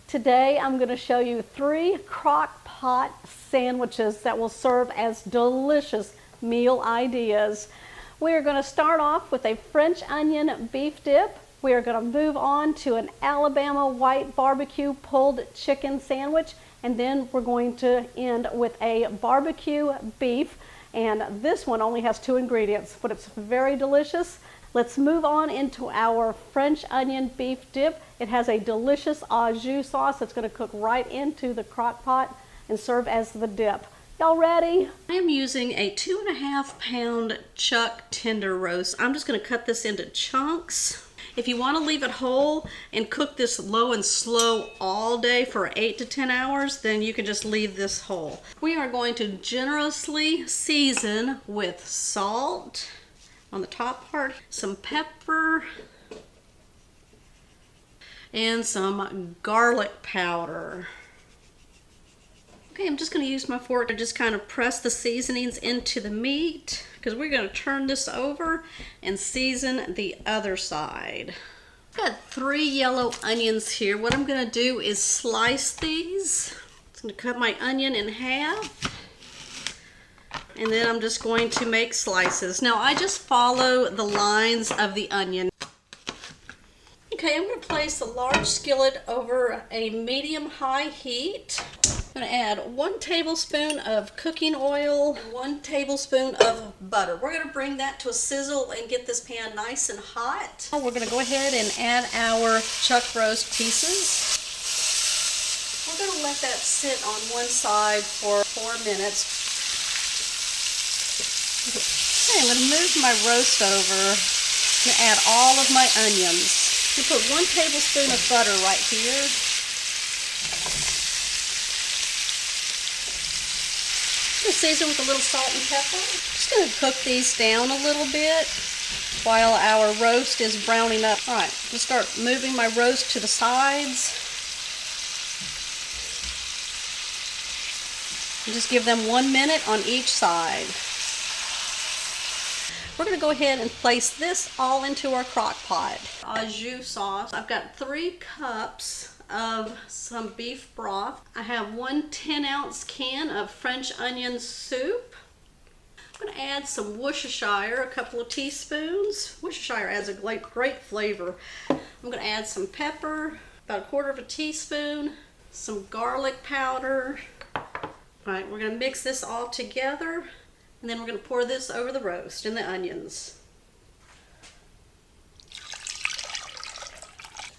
Today I'm going to show you 3 crock pot sandwiches that will serve as delicious meal ideas. We are going to start off with a French onion beef dip. We are going to move on to an Alabama white barbecue pulled chicken sandwich, and then we're going to end with a barbecue beef. And this one only has 2 ingredients, but it's very delicious. Let's move on into our French onion beef dip. It has a delicious au jus sauce that's going to cook right into the crock pot and serve as the dip. Y'all ready? I am using a 2.5 pound chuck tender roast. I'm just going to cut this into chunks. If you want to leave it whole and cook this low and slow all day for 8 to 10 hours, then you can just leave this whole. We are going to generously season with salt on the top part, some pepper, and some garlic powder. Okay, I'm just going to use my fork to just kind of press the seasonings into the meat, because we're going to turn this over and season the other side. I've got 3 yellow onions here. What I'm going to do is slice these. I'm going to cut my onion in half. And then I'm just going to make slices. Now I just follow the lines of the onion. Okay, I'm going to place a large skillet over a medium-high heat. I'm going to add 1 tablespoon of cooking oil, 1 tablespoon of butter. We're going to bring that to a sizzle and get this pan nice and hot. We're going to go ahead and add our chuck roast pieces. We're going to let that sit on one side for 4 minutes. Okay, I'm going to move my roast over and add all of my onions. I'm going to put 1 tablespoon of butter right here. I'm going to season with a little salt and pepper. Just going to cook these down a little bit while our roast is browning up. All right, I'm going to start moving my roast to the sides. And just give them 1 minute on each side. We're going to go ahead and place this all into our crock pot. Au jus sauce. I've got 3 cups of some beef broth. I have 1 10-ounce can of French onion soup. I'm going to add some Worcestershire, a couple of teaspoons. Worcestershire adds a great flavor. I'm going to add some pepper, about 1/4 teaspoon, some garlic powder. All right, we're going to mix this all together. And then we're going to pour this over the roast and the onions.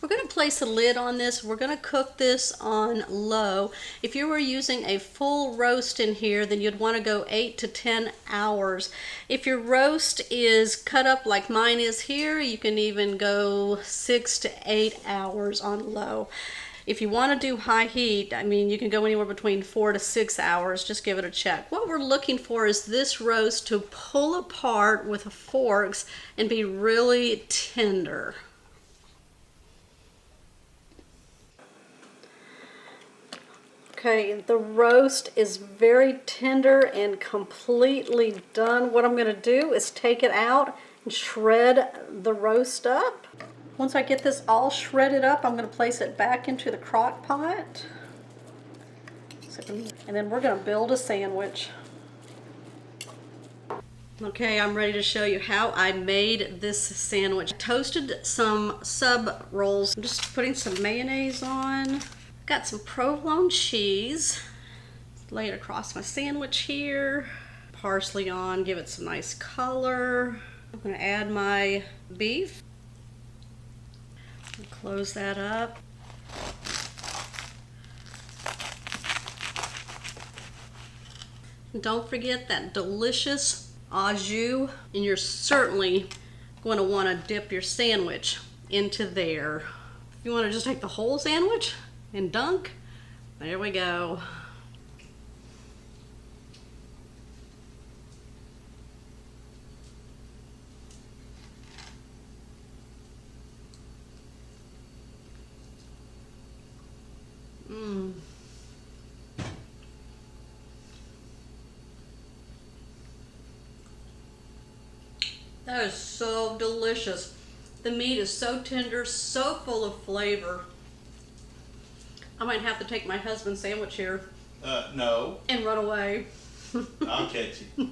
We're going to place a lid on this. We're going to cook this on low. If you were using a full roast in here, then you'd want to go 8 to 10 hours. If your roast is cut up like mine is here, you can even go 6 to 8 hours on low. If you want to do high heat, I mean, you can go anywhere between 4 to 6 hours. Just give it a check. What we're looking for is this roast to pull apart with forks and be really tender. Okay, the roast is very tender and completely done. What I'm going to do is take it out and shred the roast up. Once I get this all shredded up, I'm going to place it back into the crock pot. And then we're going to build a sandwich. Okay, I'm ready to show you how I made this sandwich. I toasted some sub rolls. I'm just putting some mayonnaise on. Got some provolone cheese. Lay it across my sandwich here. Parsley on, give it some nice color. I'm going to add my beef. Close that up. And don't forget that delicious au jus, and you're certainly going to want to dip your sandwich into there. If you want to just take the whole sandwich and dunk, there we go. That is so delicious. The meat is so tender, so full of flavor. I might have to take my husband's sandwich here. No. And run away. I'll catch you.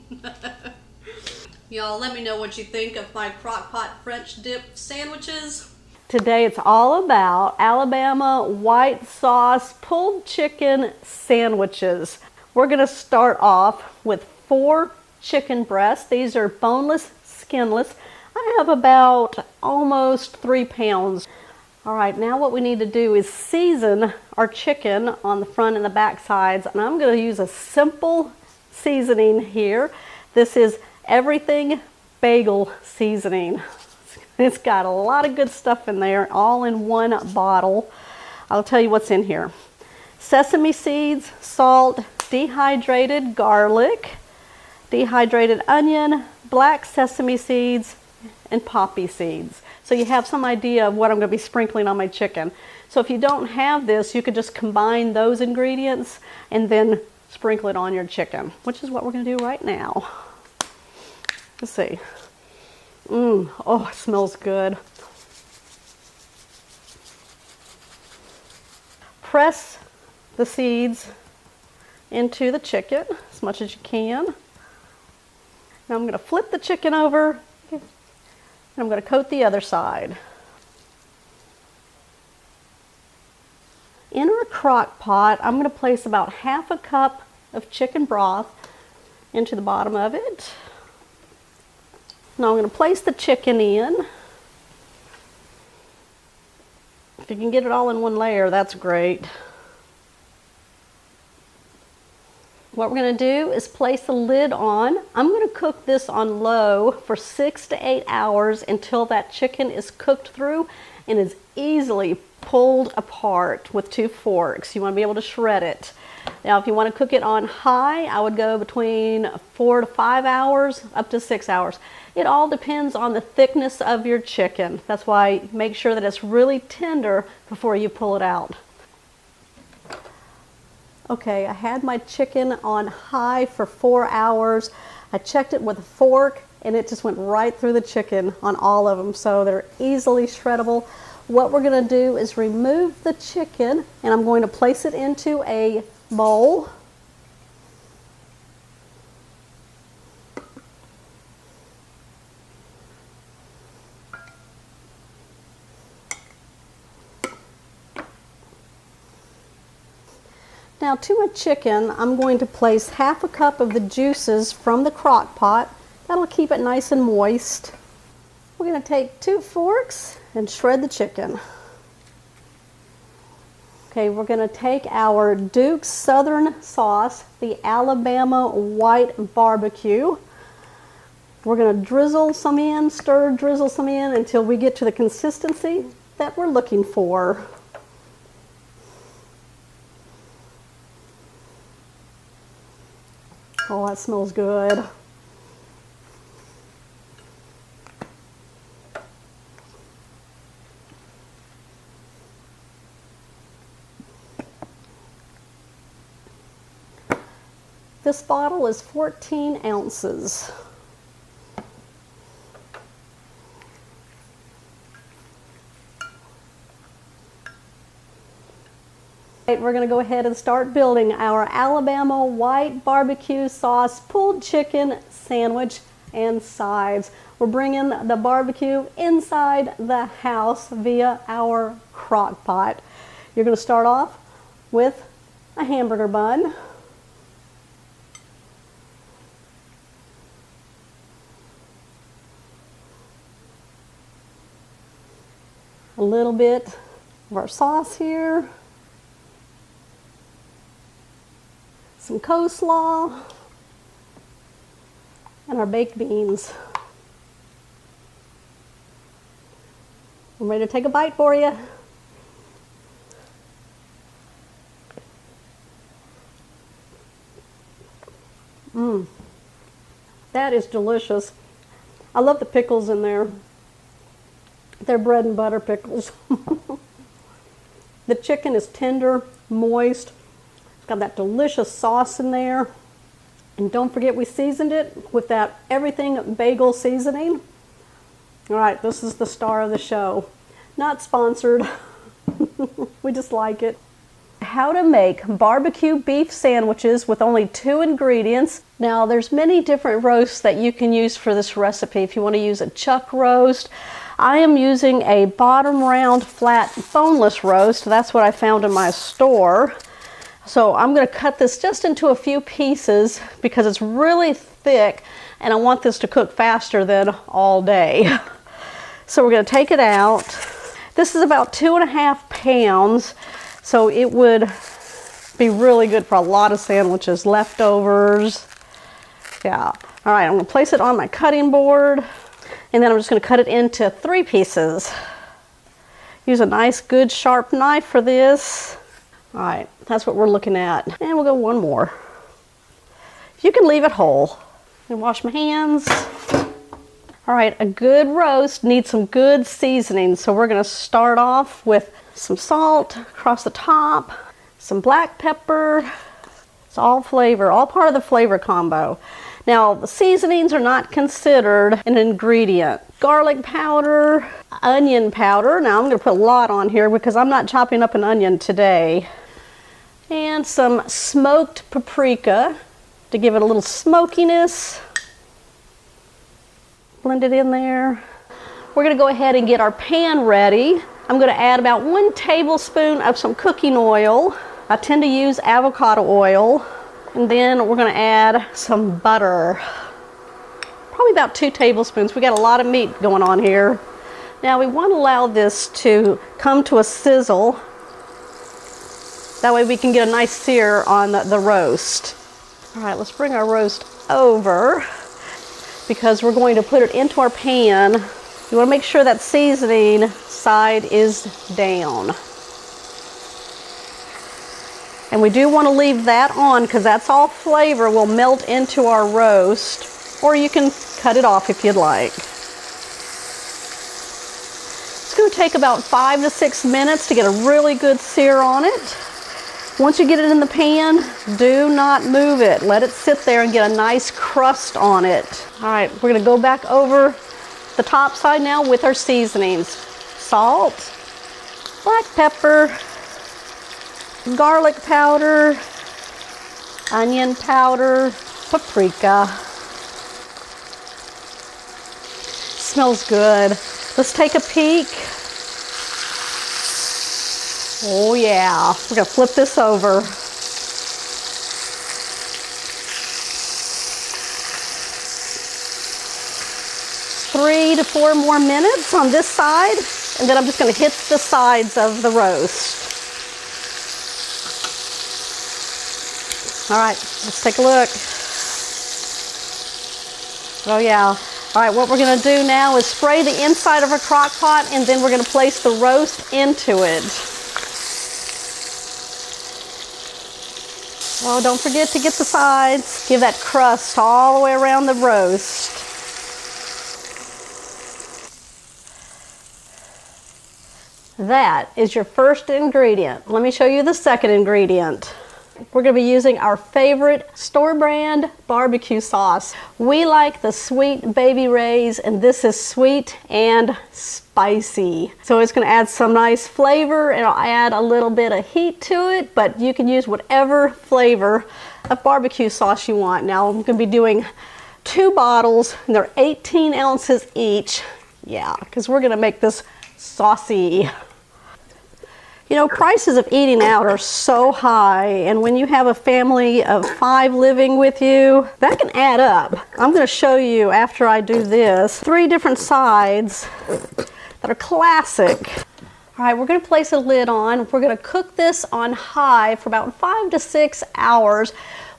Y'all, let me know what you think of my crock pot French dip sandwiches. Today it's all about Alabama white sauce pulled chicken sandwiches. We're going to start off with 4 chicken breasts. These are boneless, skinless. I have about almost 3 pounds. All right, now what we need to do is season our chicken on the front and the back sides. And I'm going to use a simple seasoning here. This is everything bagel seasoning. It's got a lot of good stuff in there, all in one bottle. I'll tell you what's in here. Sesame seeds, salt, dehydrated garlic, dehydrated onion, black sesame seeds, and poppy seeds. So you have some idea of what I'm going to be sprinkling on my chicken. So if you don't have this, you could just combine those ingredients and then sprinkle it on your chicken, which is what we're going to do right now. Let's see. Oh, it smells good. Press the seeds into the chicken as much as you can. Now I'm going to flip the chicken over and I'm going to coat the other side. In our crock pot, I'm going to place about half a cup of chicken broth into the bottom of it. Now I'm going to place the chicken in. If you can get it all in one layer, that's great. What we're going to do is place the lid on. I'm going to cook this on low for 6 to 8 hours until that chicken is cooked through and is easily pulled apart with 2 forks. You want to be able to shred it. Now if you want to cook it on high, I would go between 4 to 5 hours up to 6 hours. It all depends on the thickness of your chicken. That's why make sure that it's really tender before you pull it out. Okay, I had my chicken on high for 4 hours. I checked it with a fork and it just went right through the chicken on all of them, so they're easily shreddable. What we're going to do is remove the chicken and I'm going to place it into a bowl. Now to my chicken, I'm going to place half a cup of the juices from the crock pot. That'll keep it nice and moist. We're going to take 2 forks and shred the chicken. Okay, we're going to take our Duke's Southern sauce, the Alabama white barbecue. We're going to drizzle some in, drizzle some in until we get to the consistency that we're looking for. Oh, that smells good. This bottle is 14 ounces. We're going to go ahead and start building our Alabama white barbecue sauce pulled chicken sandwich and sides. We're bringing the barbecue inside the house via our crock pot. You're going to start off with a hamburger bun. A little bit of our sauce here. Some coleslaw, and our baked beans. I'm ready to take a bite for you. That is delicious. I love the pickles in there. They're bread and butter pickles. The chicken is tender, moist. Got that delicious sauce in there. And don't forget we seasoned it with that everything bagel seasoning. All right, this is the star of the show. Not sponsored. We just like it. how to make barbecue beef sandwiches with only 2 ingredients. Now there's many different roasts that you can use for this recipe. If you want to use a chuck roast, I am using a bottom round flat boneless roast. That's what I found in my store. So I'm going to cut this just into a few pieces because it's really thick and I want this to cook faster than all day. So we're going to take it out. This is about 2.5 pounds, so it would be really good for a lot of sandwiches, leftovers. Yeah. All right, I'm going to place it on my cutting board, and then I'm just going to cut it into 3 pieces. Use a nice, good, sharp knife for this. All right, that's what we're looking at. And we'll go one more. You can leave it whole. And wash my hands. All right, a good roast needs some good seasoning. So we're gonna start off with some salt across the top, some black pepper. It's all flavor, all part of the flavor combo. Now, the seasonings are not considered an ingredient. Garlic powder, onion powder. Now, I'm gonna put a lot on here because I'm not chopping up an onion today. And some smoked paprika to give it a little smokiness. Blend it in there. We're gonna go ahead and get our pan ready. I'm gonna add about 1 tablespoon of some cooking oil. I tend to use avocado oil. And then we're gonna add some butter. Probably about 2 tablespoons. We got a lot of meat going on here. Now we wanna allow this to come to a sizzle. That way we can get a nice sear on the roast. All right, let's bring our roast over, because we're going to put it into our pan. You want to make sure that seasoning side is down. And we do want to leave that on because that's all flavor will melt into our roast, or you can cut it off if you'd like. It's going to take about 5 to 6 minutes to get a really good sear on it. Once you get it in the pan, do not move it. Let it sit there and get a nice crust on it. All right, we're gonna go back over the top side now with our seasonings. Salt, black pepper, garlic powder, onion powder, paprika. Smells good. Let's take a peek. Oh yeah, we're gonna flip this over. 3 to 4 more minutes on this side, and then I'm just gonna hit the sides of the roast. All right, let's take a look. Oh yeah. All right, what we're gonna do now is spray the inside of our crock pot, and then we're gonna place the roast into it. Oh, don't forget to get the sides. Give that crust all the way around the roast. That is your first ingredient. Let me show you the second ingredient. We're going to be using our favorite store brand barbecue sauce. We like the Sweet Baby Ray's, and this is sweet and spicy. So it's going to add some nice flavor, and it'll add a little bit of heat to it, but you can use whatever flavor of barbecue sauce you want. Now I'm going to be doing 2 bottles, and they're 18 ounces each. Yeah, because we're going to make this saucy. You know, prices of eating out are so high, and when you have a family of 5 living with you, that can add up. I'm going to show you, after I do this, 3 different sides that are classic. All right, we're going to place a lid on. We're going to cook this on high for about 5 to 6 hours.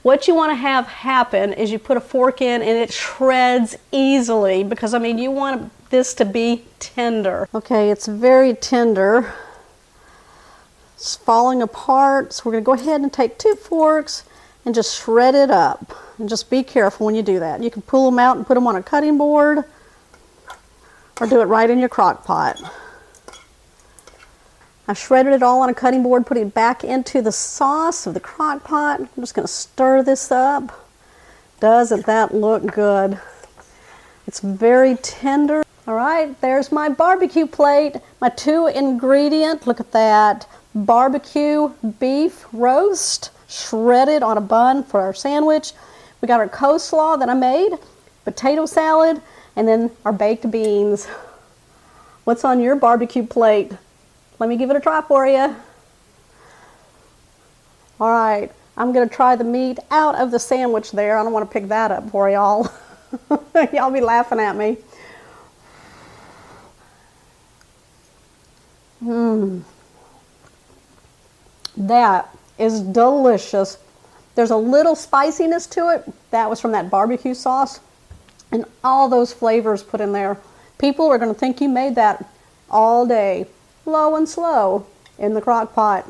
What you want to have happen is you put a fork in and it shreds easily, because, I mean, you want this to be tender. Okay, it's very tender. It's falling apart, so we're going to go ahead and take 2 forks and just shred it up. And just be careful when you do that. You can pull them out and put them on a cutting board, or do it right in your crock pot. I shredded it all on a cutting board, putting it back into the sauce of the crock pot. I'm just going to stir this up. Doesn't that look good? It's very tender. All right, there's my barbecue plate, my 2 ingredient. Look at that. barbecue beef roast shredded on a bun for our sandwich. We got our coleslaw that I made, potato salad, and then our baked beans. What's on your barbecue plate? Let me give it a try for you. All right, I'm gonna try the meat out of the sandwich there. I don't want to pick that up for y'all. Y'all be laughing at me. That is delicious. There's a little spiciness to it. That was from that barbecue sauce and all those flavors put in there. People are going to think you made that all day, low and slow in the crock pot.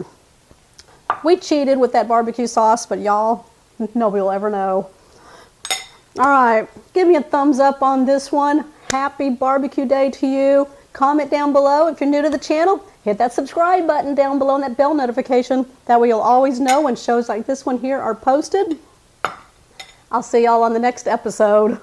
We cheated with that barbecue sauce, but y'all, nobody will ever know. All right, give me a thumbs up on this one. Happy barbecue day to you. Comment down below if you're new to the channel. Hit that subscribe button down below and that bell notification. That way you'll always know when shows like this one here are posted. I'll see y'all on the next episode.